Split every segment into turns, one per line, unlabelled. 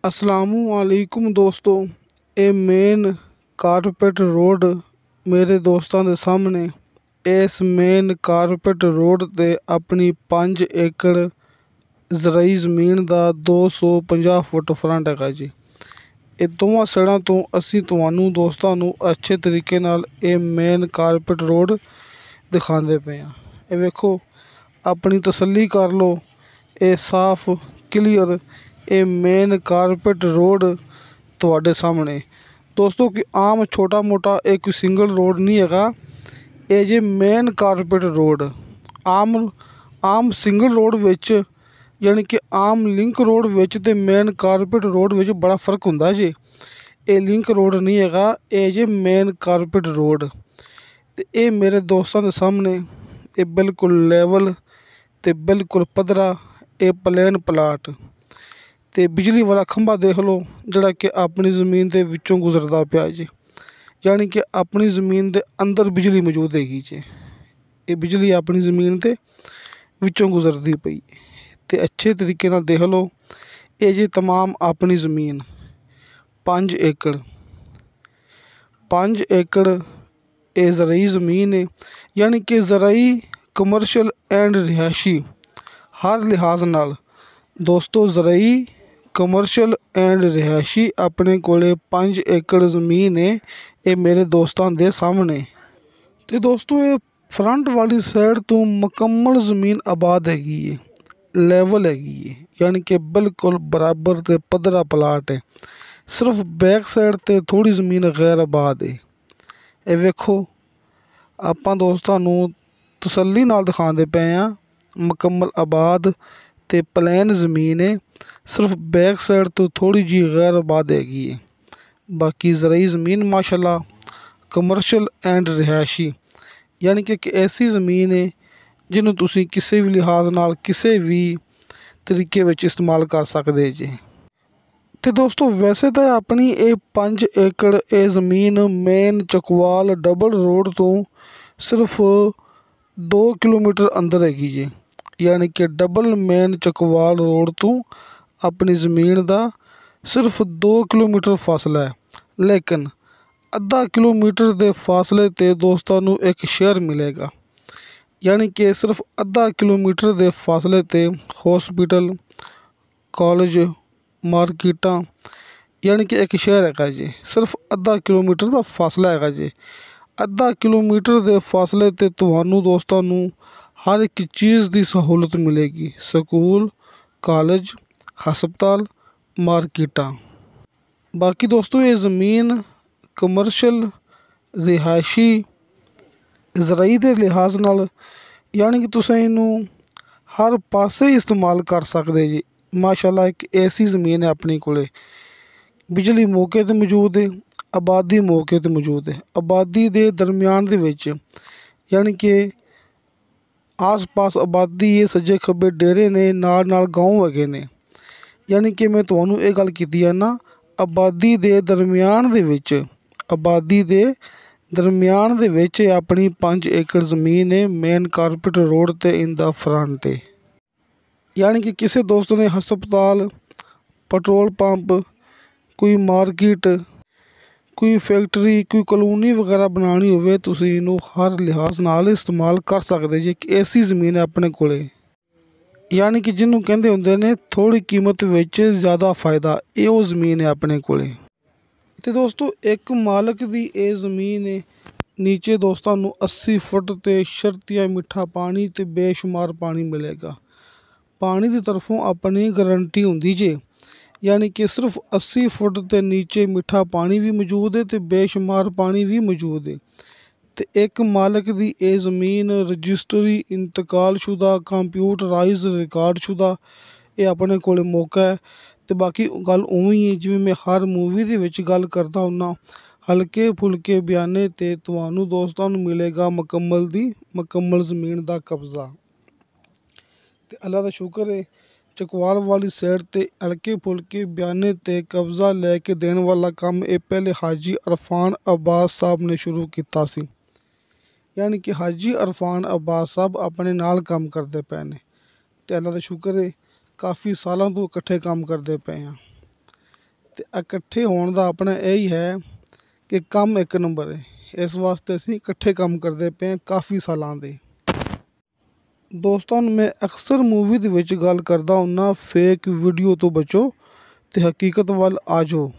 असलामुअलैकुम दोस्तों, ये main carpet road मेरे दोस्तों के सामने। इस मेन कारपेट रोड ते अपनी 5 एकड़ ज़राई ज़मीन का 250 फुट फ्रंट है जी। ये दोवां साइडां तो असी तुहानू दोस्तों नू अच्छे तरीके नाल ये मेन कारपेट रोड दिखाते पे हैं। ये वेखो, अपनी तसल्ली कर लो, ये साफ क्लीयर ये मेन कारपेट रोड तुहाडे सामने दोस्तों। कि आम छोटा मोटा एक कोई सिंगल रोड नहीं हैगा, ये जे मेन कारपेट रोड आम सिंगल रोड विच यानी कि आम लिंक रोड विच ते मेन कारपेट रोड विच बड़ा फर्क हुंदा जी। ये लिंक रोड नहीं हैगा, ये जे मेन कारपेट रोड ते ये मेरे दोस्तों के सामने ये बिल्कुल लेवल ते बिल्कुल पद्धरा ये प्लेन प्लाट ते बिजली वाला खंभा देख लो जिहड़ा कि अपनी ज़मीन के विचों गुजरदा पिया जी। यानी कि अपनी ज़मीन के अंदर बिजली मौजूद हैगी जी। ये बिजली अपनी ज़मीन के विचों गुजरती पई ते अच्छे तरीके नाल देख लो। ये जी तमाम अपनी ज़मीन 5 एकड़ ये ज़राई ज़मीन है। यानी कि ज़राई कमर्शियल एंड रिहायशी हर लिहाज नाल दोस्तों ज़राई कमर्शियल एंड रिहायशी अपने कोले 5 एकड़ ज़मीन है ये मेरे दोस्तों के सामने। तो दोस्तों ये फ्रंट वाली साइड तो मुकम्मल ज़मीन आबाद हैगी है, लेवल हैगी है, यानी कि बिल्कुल बराबर ते पद्धरा प्लाट है। सिर्फ बैक साइड ते थोड़ी ज़मीन गैर आबाद है। ये वेखो, आपां दोस्तों नू तसल्ली नाल दिखाते पे हैं, मुकम्मल आबाद ते प्लेन ज़मीन है। सिर्फ बैक साइड तो थोड़ी जी गैर आबाद हैगी है। बाकी ज़राई ज़मीन माशाल्लाह कमर्शियल एंड रिहायशी यानी कि एक ऐसी ज़मीन है जिन्होंने तुसी किसी भी लिहाज नाल किसी भी तरीके विच इस्तेमाल कर सकते जी। तो दोस्तों वैसे तो अपनी ये 5 एकड़ ये ज़मीन मेन चकवाल डबल रोड तो सिर्फ 2 किलोमीटर अंदर हैगी जी। यानी कि डबल मेन चकवाल रोड तो अपनी ज़मीन का सिर्फ 2 किलोमीटर फासला है। लेकिन अद्धा किलोमीटर के फासले ते दोस्तों नू एक शहर मिलेगा। यानी कि सिर्फ अद्धा किलोमीटर के फासले ते हॉस्पिटल, कॉलेज, मार्केटां यानी कि एक शहर हैगा जी। सिर्फ अद्धा किलोमीटर का फासला हैगा जी। अद्धा किलोमीटर के फासले ते तुहानू दोस्तों नू हर एक चीज़ की सहूलत मिलेगी। स्कूल, कॉलेज, हस्पताल, मार्केटां। बाकी दोस्तों ये ज़मीन कमर्शियल रिहायशी ज़राई के लिहाज नाल यानी कि तुसें इनू हर पासे इस्तेमाल कर सकते जी। माशाल्लाह एक ऐसी ज़मीन है अपने कोले, बिजली मौके ते मौजूद है, आबादी मौके ते मौजूद है। आबादी के दरम्यान दे विच यानी कि आस पास आबादी है, सज्जे खब्बे डेरे ने, नाल नाल गाँव हैगे ने। यानी कि मैं तुहानू ये गल कीती है ना, आबादी के दरम्यान दे विच अपनी 5 एकड़ ज़मीन है मेन कारपेट रोड ते इन द फ्रंट है। यानी कि किसी दोस्त ने हस्पताल, पेट्रोल पंप, कोई मार्केट, कोई फैक्ट्री, कोई कॉलोनी वगैरह बनानी होवे तुसीं इनू हर लिहाज नाल इस्तेमाल कर सकते जी। एक ऐसी ज़मीन है अपने कोले यानी कि जिन्हों कहते होंगे ने थोड़ी कीमत विच ज़्यादा फ़ायदा, ये वो ज़मीन है अपने कोले। तो दोस्तों एक मालक की ये ज़मीन है। नीचे दोस्तों नू 80 फुट ते शर्तिया मिठा पानी ते बेशुमार पानी मिलेगा। पानी की तरफों अपनी गारंटी होंदी जे। यानी कि सिर्फ 80 फुट ते नीचे मिठा पानी भी मौजूद है ते बेशुमार पानी भी मौजूद है। ते एक मालक की ये ज़मीन रजिस्ट्री इंतकाल शुदा कंप्यूटराइज रिकॉर्ड शुदा ये अपने कोल मौका है। तो बाकी गल उवें ही है जिवें मैं हर मूवी दे विच गल करदा हुन्ना, हल्के फुल्के बयाने ते तुहानू दोस्तों नू मिलेगा मुकम्मल ज़मीन का कब्जा। ते अल्लाह दा शुक्र है चकवाल वाली साइड ते हल्के फुल्के बयाने ते कब्जा लैके देने वाला काम ये पहले हाजी अरफान अब्बास साहब ने शुरू किया सी। यानी कि हाजी अरफान अब्बास साहब अपने नाल काम करते पे ने ते अल्लाह दा शुक्र है काफ़ी सालों तो इकट्ठे काम करते पे हैं। ਤੇ ਇਕੱਠੇ ਹੋਣ ਦਾ ਆਪਣਾ ਇਹ ਹੀ ਹੈ ਕਿ ਕੰਮ ਇੱਕ ਨੰਬਰ ਹੈ। ਇਸ ਵਾਸਤੇ ਅਸੀਂ ਇਕੱਠੇ ਕੰਮ ਕਰਦੇ ਪਏ ਹਾਂ ਕਾਫੀ ਸਾਲਾਂ ਦੇ। ਦੋਸਤਾਂ ਨੂੰ ਮੈਂ ਅਕਸਰ ਮੂਵੀ ਦੇ ਵਿੱਚ ਗੱਲ ਕਰਦਾ ਹੁੰਦਾ, ਫੇਕ ਵੀਡੀਓ ਤੋਂ ਬਚੋ ਤੇ ਹਕੀਕਤ ਵੱਲ ਆ ਜਾਓ।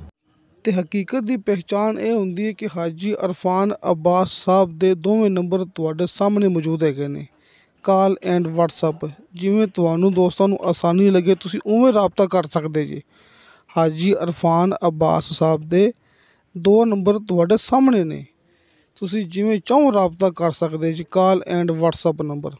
ਤੇ ਹਕੀਕਤ ਦੀ ਪਹਿਚਾਣ ਇਹ ਹੁੰਦੀ ਹੈ ਕਿ ਹਾਜੀ ਇਰਫਾਨ ਅਬਾਸ ਸਾਹਿਬ ਦੇ ਦੋਵੇਂ ਨੰਬਰ ਤੁਹਾਡੇ ਸਾਹਮਣੇ ਮੌਜੂਦ ਹੈਗੇ ਨੇ, ਕਾਲ ਐਂਡ ਵਟਸਐਪ। ਜਿਵੇਂ ਤੁਹਾਨੂੰ ਦੋਸਤਾਂ ਨੂੰ ਆਸਾਨੀ ਲੱਗੇ ਤੁਸੀਂ ਉਵੇਂ ਰਾਬਤਾ ਕਰ ਸਕਦੇ ਜੀ। ਹਾਜੀ ਇਰਫਾਨ ਅਬਾਸ ਸਾਹਿਬ ਦੇ 2 ਨੰਬਰ ਤੁਹਾਡੇ ਸਾਹਮਣੇ ਨੇ, ਤੁਸੀਂ ਜਿਵੇਂ ਚਾਹੋ ਰਾਬਤਾ ਕਰ ਸਕਦੇ ਜੀ, ਕਾਲ ਐਂਡ ਵਟਸਐਪ ਨੰਬਰ।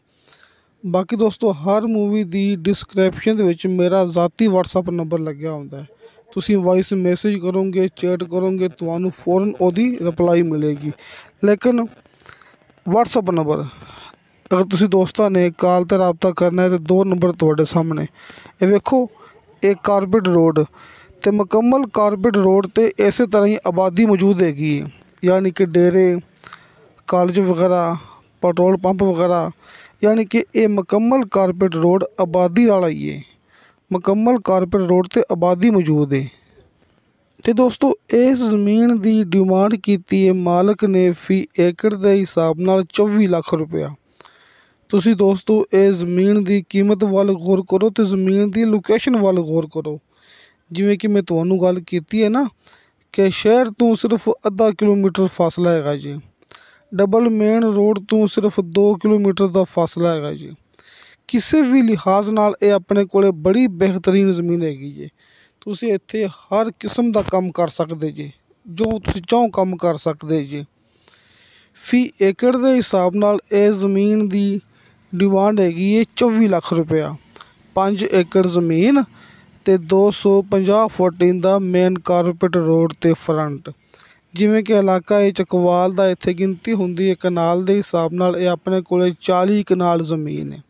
ਬਾਕੀ ਦੋਸਤੋ ਹਰ ਮੂਵੀ ਦੀ ਡਿਸਕ੍ਰਿਪਸ਼ਨ ਦੇ ਵਿੱਚ ਮੇਰਾ ਜ਼ਾਤੀ ਵਟਸਐਪ ਨੰਬਰ ਲੱਗਿਆ ਹੁੰਦਾ ਹੈ। ਤੁਸੀਂ ਵਾਇਸ ਮੈਸੇਜ ਕਰੋਗੇ, ਚੈਟ ਕਰੋਗੇ, ਤੁਹਾਨੂੰ ਫੌਰਨ ਉਹਦੀ ਰਿਪਲਾਈ ਮਿਲੇਗੀ। ਲੇਕਿਨ ਵਟਸਐਪ ਨੰਬਰ ਅਗਰ ਤੁਸੀਂ ਦੋਸਤਾਂ ਨੇ ਕਾਲ 'ਤੇ ਰਾਬਤਾ ਕਰਨਾ ਹੈ ਤਾਂ 2 ਨੰਬਰ ਤੁਹਾਡੇ ਸਾਹਮਣੇ। ਇਹ ਵੇਖੋ, ਇਹ ਕਾਰਪੇਟ ਰੋਡ ਅਤੇ ਮੁਕੰਮਲ ਕਾਰਪੇਟ ਰੋਡ 'ਤੇ ਇਸੇ ਤਰ੍ਹਾਂ ਹੀ ਆਬਾਦੀ ਮੌਜੂਦ ਹੈਗੀ ਹੈ, ਯਾਨੀ ਕਿ ਡੇਰੇ, ਕਾਲਜ ਵਗੈਰਾ, ਪੈਟਰੋਲ ਪੰਪ ਵਗੈਰਾ, ਯਾਨੀ ਕਿ ਇਹ ਮੁਕੰਮਲ ਕਾਰਪੇਟ ਰੋਡ ਆਬਾਦੀ ਵਾਲਾ ਹੀ ਹੈ। ਮੁਕੰਮਲ ਕਾਰਪੇਟ ਰੋਡ 'ਤੇ ਆਬਾਦੀ ਮੌਜੂਦ ਹੈ। ਅਤੇ ਦੋਸਤੋ ਇਸ ਜ਼ਮੀਨ ਦੀ ਡਿਮਾਂਡ ਕੀਤੀ ਹੈ ਮਾਲਕ ਨੇ ਫੀ ਏਕੜ ਦੇ ਹਿਸਾਬ ਨਾਲ 24 ਲੱਖ ਰੁਪਇਆ। ਤੁਸੀਂ ਦੋਸਤੋ ਇਹ ਜ਼ਮੀਨ ਦੀ ਕੀਮਤ ਵੱਲ ਗੌਰ ਕਰੋ ਅਤੇ ਜ਼ਮੀਨ ਦੀ ਲੋਕੇਸ਼ਨ ਵੱਲ ਗੌਰ ਕਰੋ। ਜਿਵੇਂ ਕਿ ਮੈਂ ਤੁਹਾਨੂੰ ਗੱਲ ਕੀਤੀ ਹੈ ਨਾ ਕਿ ਸ਼ਹਿਰ ਤੋਂ ਸਿਰਫ ਅੱਧਾ ਕਿਲੋਮੀਟਰ ਫਾਸਲਾ ਹੈਗਾ ਜੀ, ਡਬਲ ਮੇਨ ਰੋਡ ਤੋਂ ਸਿਰਫ 2 ਕਿਲੋਮੀਟਰ ਦਾ ਫਾਸਲਾ ਹੈਗਾ ਜੀ। ਕਿਸੇ ਵੀ ਲਿਹਾਜ਼ ਨਾਲ ਇਹ ਆਪਣੇ ਕੋਲ ਬੜੀ ਬਿਹਤਰੀਨ ਜ਼ਮੀਨ ਹੈਗੀ ਜੀ। ਤੁਸੀਂ ਇੱਥੇ ਹਰ ਕਿਸਮ ਦਾ ਕੰਮ ਕਰ ਸਕਦੇ ਜੀ, ਜੋ ਤੁਸੀਂ ਚਾਹੋ ਕੰਮ ਕਰ ਸਕਦੇ ਜੀ। ਫੀ ਏਕੜ ਦੇ ਹਿਸਾਬ ਨਾਲ ਇਹ ਜ਼ਮੀਨ ਦੀ ਡਿਮਾਂਡ ਹੈਗੀ ਹੈ 24 ਲੱਖ ਰੁਪਇਆ। 5 ਏਕੜ ਜ਼ਮੀਨ ਅਤੇ 250 ਫੁੱਟ ਦਾ ਮੇਨ ਕਾਰਪੇਟ ਰੋਡ 'ਤੇ ਫਰੰਟ। ਜਿਵੇਂ ਕਿ ਇਲਾਕਾ ਇਹ ਚਕਵਾਲ ਦਾ, ਇੱਥੇ ਗਿਣਤੀ ਹੁੰਦੀ ਹੈ ਕਨਾਲ ਦੇ ਹਿਸਾਬ ਨਾਲ। ਇਹ ਆਪਣੇ ਕੋਲ 40 ਕਨਾਲ ਜ਼ਮੀਨ ਹੈ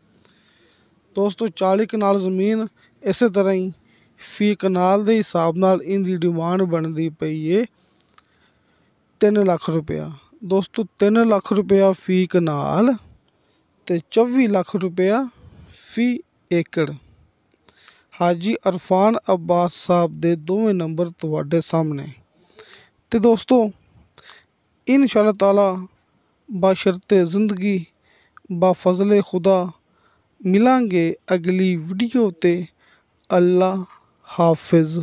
ਦੋਸਤੋ। 40 ਕਨਾਲ ਜ਼ਮੀਨ ਇਸੇ ਤਰ੍ਹਾਂ ਹੀ ਫੀ ਕਨਾਲ ਦੇ ਹਿਸਾਬ ਨਾਲ ਇਹਦੀ ਡਿਮਾਂਡ ਬਣਦੀ ਪਈ ਹੈ 3 ਲੱਖ ਰੁਪਇਆ ਦੋਸਤੋ। 3 ਲੱਖ ਰੁਪਇਆ ਫੀ ਕਨਾਲ ਅਤੇ 24 ਲੱਖ ਰੁਪਇਆ ਫੀ ਏਕੜ। ਹਾਜੀ ਇਰਫਾਨ ਅਬਾਸ ਸਾਹਿਬ ਦੇ ਦੋਵੇਂ ਨੰਬਰ ਤੁਹਾਡੇ ਸਾਹਮਣੇ। ਅਤੇ ਦੋਸਤੋ ਇਨਸ਼ਾ ਅੱਲਾਹ ਤਾਲਾ ਬਸ਼ਰਤੇ ਜ਼ਿੰਦਗੀ ਬਾਫਜ਼ਲੇ ਖੁਦਾ ਮਿਲਾਂਗੇ ਅਗਲੀ ਵੀਡੀਓ 'ਤੇ। ਅੱਲਾ ਹਾਫਿਜ਼।